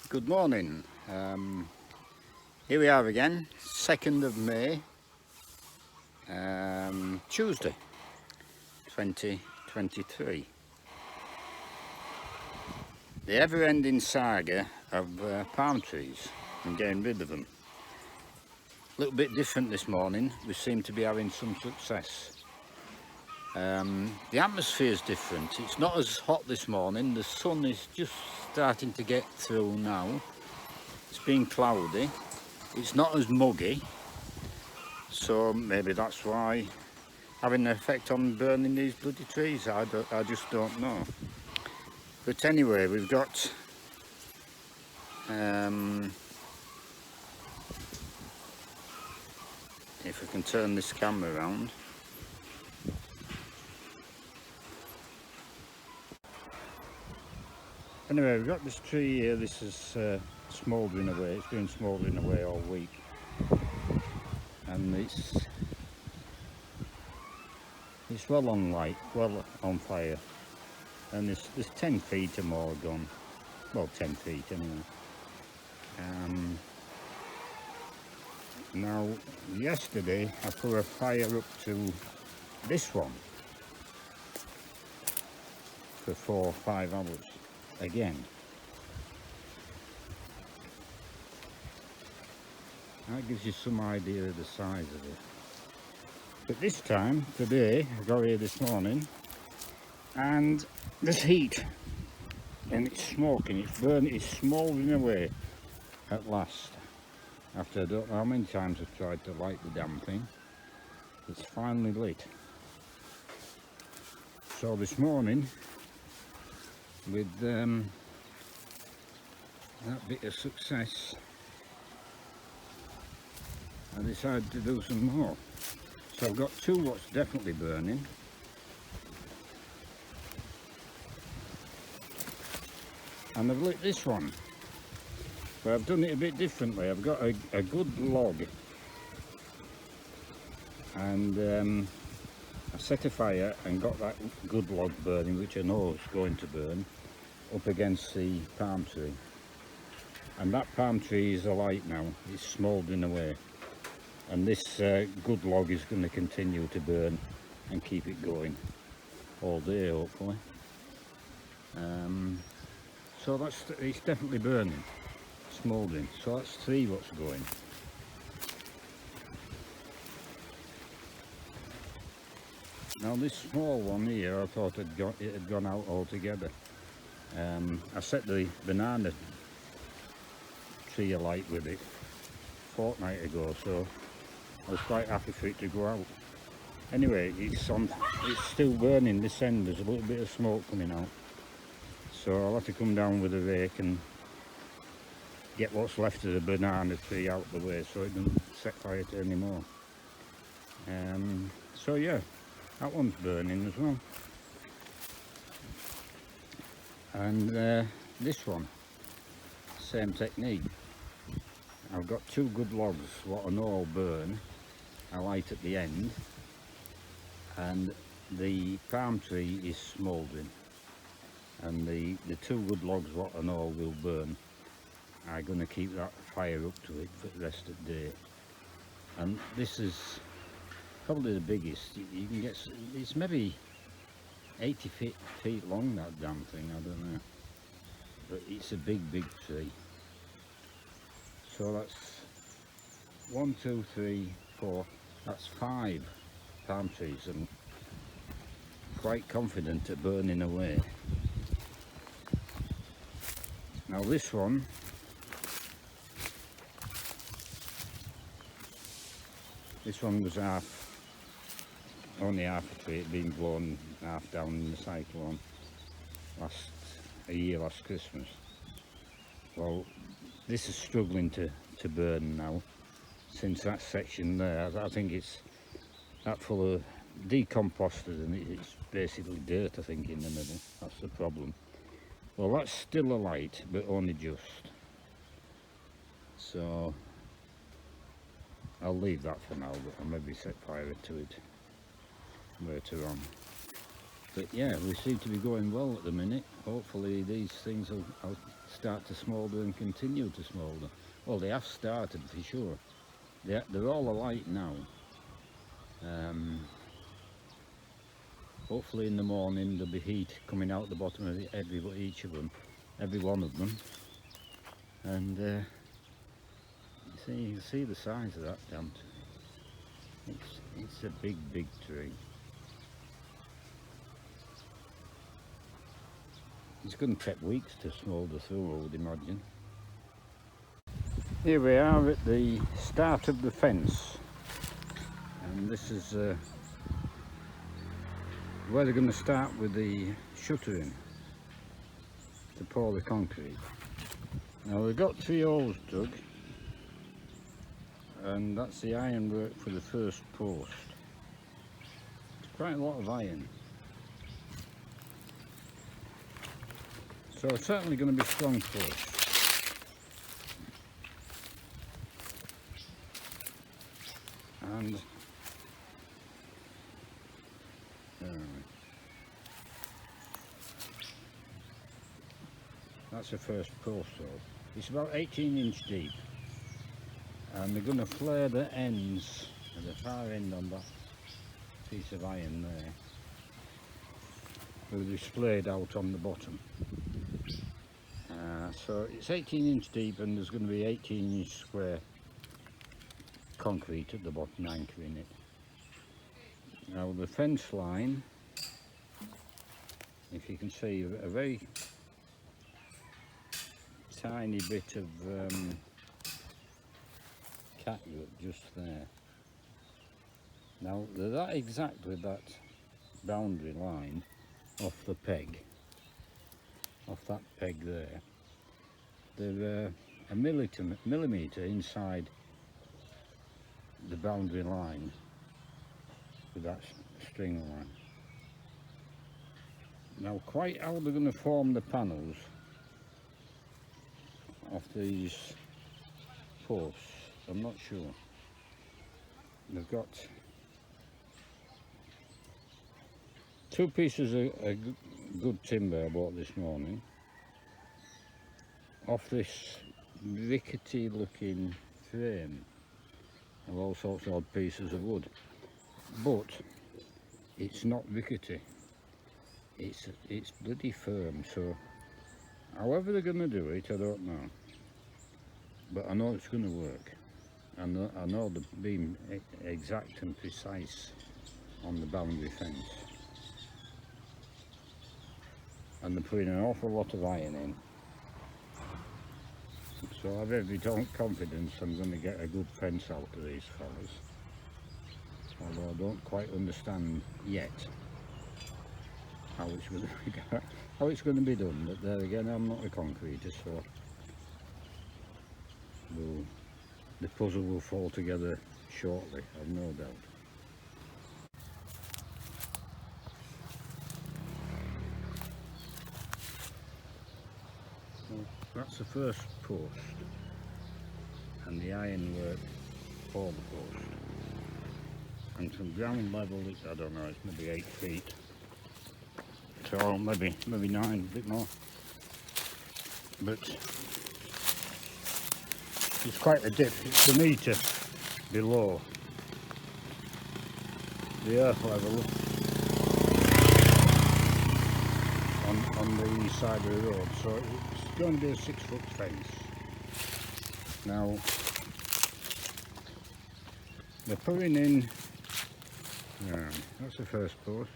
Good morning. Here we are again, 2nd of May, Tuesday, 2023. The ever-ending saga of palm trees and getting rid of them. A little bit different this morning. We seem to be having some success. The atmosphere is different. It's not as hot this morning. The sun is just starting to get through now. It's been cloudy. It's not as muggy, so maybe that's why having an effect on burning these bloody trees. I just don't know. But anyway, we've got if I can turn this camera around. Anyway, we've got this tree here. This is smouldering away. It's been smouldering away all week, and it's well on light, well on fire, and there's 10 feet or more gone. Well, 10 feet anyway. Now, yesterday I put a fire up to this one for 4 or 5 hours again. That gives you some idea of the size of it. But this time, today, I got here this morning, and there's heat, and it's smoking, it's burning, it's smouldering away at last. After I don't know how many times I've tried to light the damn thing, it's finally lit. So this morning, with that bit of success, I decided to do some more. So I've got 2 what's definitely burning. And I've lit this one. But I've done it a bit differently. I've got a good log. And I set a fire and got that good log burning, which I know is going to burn, up against the palm tree. And that palm tree is alight now. It's smouldering away. And this good log is going to continue to burn and keep it going all day, hopefully. So it's definitely burning, smouldering. So that's 3 what's going. Now this small one here, I thought it had gone out altogether. I set the banana tree alight with it a fortnight ago, so I was quite happy for it to go out. Anyway, it's still burning this end. There's a little bit of smoke coming out, so I'll have to come down with a rake and get what's left of the banana tree out of the way so it doesn't set fire to any more. So yeah, that one's burning as well. And this one, same technique. I've got 2 good logs, what I know will burn. I light at the end, and the palm tree is smouldering, and the 2 good logs, what I know will burn, I'm going to keep that fire up to it for the rest of the day. And this is probably the biggest. You can get, it's maybe 80 feet long, that damn thing, I don't know, but it's a big tree. So that's 1, 2, 3, 4, that's 5 palm trees, and quite confident at burning away. Now this one, was only half a tree. It'd been blown half down in the cyclone last Christmas. Well, this is struggling to burn now, since that section there, I think it's that full of decomposted, and it's basically dirt, I think, in the middle. That's the problem. Well, that's still alight, but only just. So I'll leave that for now, but I'll maybe set fire to it later on. But yeah, we seem to be going well at the minute. Hopefully these things will start to smoulder and continue to smoulder. Well, they have started for sure. They're all alight now. Hopefully in the morning there'll be heat coming out the bottom of each of them, every one of them. And you can see the size of that damn tree. It's a big tree. It's going to take weeks to smoulder through, I would imagine. Here we are at the start of the fence, and this is where they're going to start with the shuttering to pour the concrete. Now we've got 3 holes dug, and that's the ironwork for the first post. It's quite a lot of iron. So it's certainly going to be strong posts. And that's the first post hole. It's about 18-inch deep, and they're going to flare the ends at the far end on that piece of iron there. Will be splayed out on the bottom. So it's 18-inch deep, and there's going to be 18-inch square concrete at the bottom anchoring it. Now the fence line, if you can see, a very tiny bit of catgut just there. Now they're that exact with that boundary line off the peg, off that peg there. They're a millimetre inside the boundary line with that string line. Now quite how they're going to form the panels of these posts, I'm not sure. They've got 2 pieces of good timber I bought this morning off this rickety looking frame of all sorts of odd pieces of wood, but it's not rickety, it's bloody firm. So however they're going to do it, I don't know, but I know it's going to work. I know they're being exact and precise on the boundary fence, and they're putting an awful lot of iron in. So I've every confidence I'm going to get a good fence out of these fellas, although I don't quite understand yet how it's going to be done. But there again, I'm not a concreter, so the puzzle will fall together shortly, I've no doubt. That's the first post, and the ironwork for the post. And from ground level, it's, I don't know, it's maybe 8 feet. So maybe 9, a bit more. But it's quite a dip. It's a metre below the earth level on the side of the road. So it's going to be a 6-foot fence. Now they're putting in, that's the first post.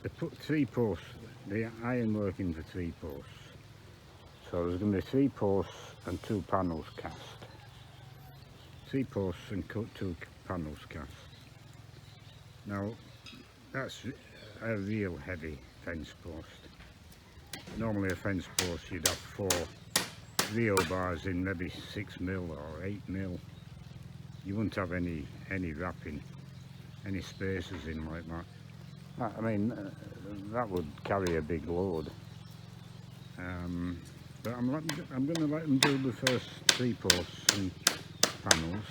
They put 3 posts, the ironwork in for 3 posts. So there's going to be 3 posts and 2 panels cast. 3 posts and 2 panels cast. Now that's a real heavy fence post. Normally a fence post you'd have 4 Rio bars in, maybe 6mm or 8mm. You wouldn't have any wrapping, any spacers in like that. I mean, that would carry a big load. But I'm going to let them do the first 3 posts and panels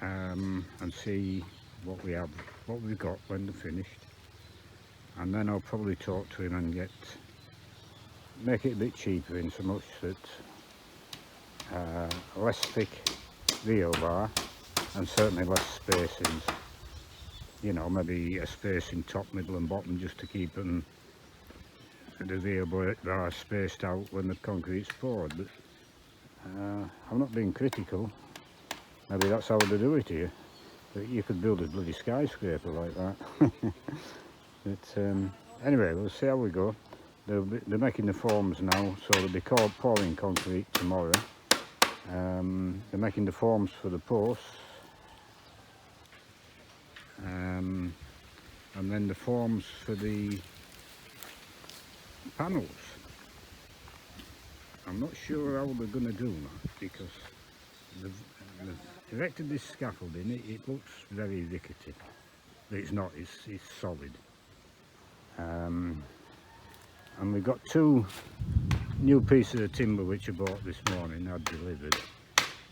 and see what we have what we've got when they're finished, and then I'll probably talk to him and make it a bit cheaper in so much that less thick wheel bar and certainly less spacings. You know, maybe a spacing top, middle and bottom just to keep them, the wheel bar spaced out when the concrete's poured. But I'm not being critical. Maybe that's how they do it here. But you could build a bloody skyscraper like that. But anyway, we'll see how we go. They're making the forms now, so they'll be pouring concrete tomorrow. They're making the forms for the posts, and then the forms for the panels. I'm not sure how they're going to do that, because they've erected this scaffolding. It looks very rickety, but it's not. It's solid. And we've got 2 new pieces of timber which I bought this morning, had delivered.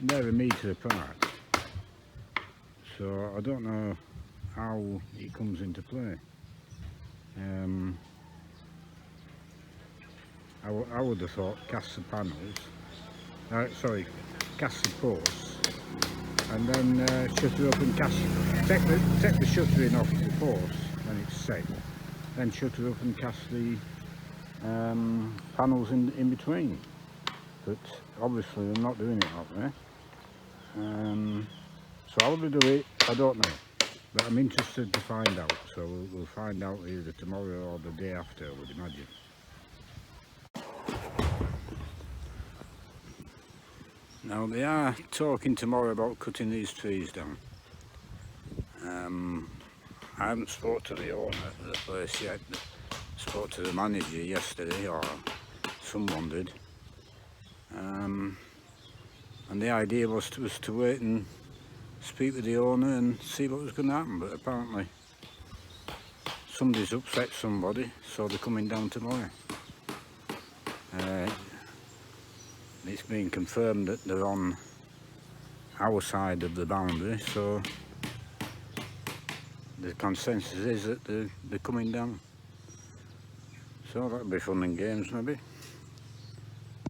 They're a metre apart, so I don't know how it comes into play. I would have thought cast the panels, cast the posts, and then shutter up and take the shuttering off the posts when it's set, then shutter up and cast the panels in between. But obviously they're not doing it out there. So how they do it, I don't know, but I'm interested to find out. So we'll find out either tomorrow or the day after, I would imagine. Now they are talking tomorrow about cutting these trees down. I haven't spoke to the owner of the place yet. Spoke to the manager yesterday, or someone did. And the idea was to wait and speak with the owner and see what was going to happen, but apparently somebody's upset somebody, so they're coming down tomorrow. It's been confirmed that they're on our side of the boundary, so the consensus is that they're coming down. So that'll be fun and games maybe.